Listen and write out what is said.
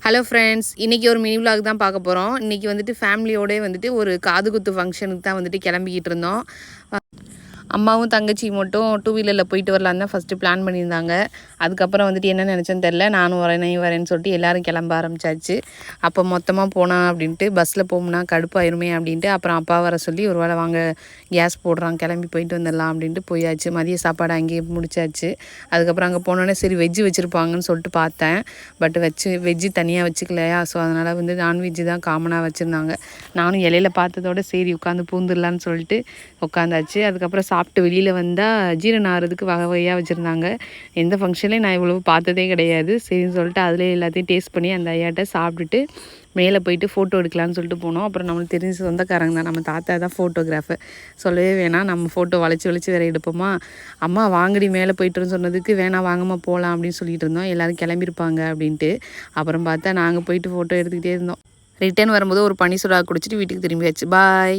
Hello friends, இன்றைக்கி ஒரு mini vlog தான் பார்க்க போகிறோம். இன்றைக்கி வந்துட்டு ஃபேமிலியோடே வந்துட்டு ஒரு காது குத்து ஃபங்க்ஷனுக்கு தான் வந்துட்டு கிளம்பிக்கிட்டு இருந்தோம். அம்மாவும் தங்கச்சியும் மட்டும் டூ வீலரில் போயிட்டு வரலான்னு தான் ஃபஸ்ட்டு பிளான் பண்ணியிருந்தாங்க. அதுக்கப்புறம் வந்துட்டு என்ன நினச்சேன்னு தெரில, நானும் வரேன் நீ வரேன்னு சொல்லிட்டு எல்லோரும் கிளம்ப ஆரம்பிச்சாச்சு. அப்போ மொத்தமாக போனால் அப்படின்ட்டு பஸ்ஸில் போகணுன்னா கடுப்பாயிருமே அப்படின்ட்டு அப்புறம் அப்பா வர சொல்லி ஒரு வேளை வாங்க கேஸ் போடுறான் கிளம்பி போயிட்டு வந்துடலாம் அப்படின்ட்டு போயாச்சு. மதிய சாப்பாடு அங்கேயே முடிச்சாச்சு. அதுக்கப்புறம் அங்கே போனோடனே சரி வெஜ்ஜு வச்சுருப்பாங்கன்னு சொல்லிட்டு பார்த்தேன். பட் வெஜ்ஜு தனியாக வச்சுக்கலையா, ஸோ அதனால் வந்து நான்வெஜ்ஜு தான் காமனாக வச்சுருந்தாங்க. நானும் இலையில பார்த்ததோட சரி உட்காந்து பூந்துடலான்னு சொல்லிட்டு உட்காந்தாச்சு. அதுக்கப்புறம் சாப்பிட்டு வெளியில் வந்தால் ஜீரணம் ஆகிறதுக்கு வகை வகையாக வச்சுருந்தாங்க. எந்த ஃபங்க்ஷன்லேயும் நான் இவ்வளவு பார்த்ததே கிடையாது. சரின்னு சொல்லிட்டு அதிலே எல்லாத்தையும் டேஸ்ட் பண்ணி அந்த ஐயாட்ட சாப்பிட்டுட்டு மேலே போயிட்டு ஃபோட்டோ எடுக்கலான்னு சொல்லிட்டு போனோம். அப்புறம் நம்மளுக்கு தெரிஞ்ச சொந்தக்காரங்க தான், நம்ம தாத்தா தான் ஃபோட்டோகிராஃபர். சொல்லவே வேணாம், நம்ம ஃபோட்டோ வளைச்சி வேறு எடுப்போமா. அம்மா வாங்கடி மேலே போயிட்டுருன்னு சொன்னதுக்கு வேணாம் வாங்கம்மா போகலாம் அப்படின்னு சொல்லிட்டு இருந்தோம். எல்லோரும் கிளம்பியிருப்பாங்க அப்படின்ட்டு. அப்புறம் பார்த்தா நாங்கள் போயிட்டு ஃபோட்டோ எடுத்துக்கிட்டே இருந்தோம். ரிட்டர்ன் வரும்போது ஒரு பனி சுறா குடிச்சிட்டு வீட்டுக்கு திரும்பியாச்சு. பாய்.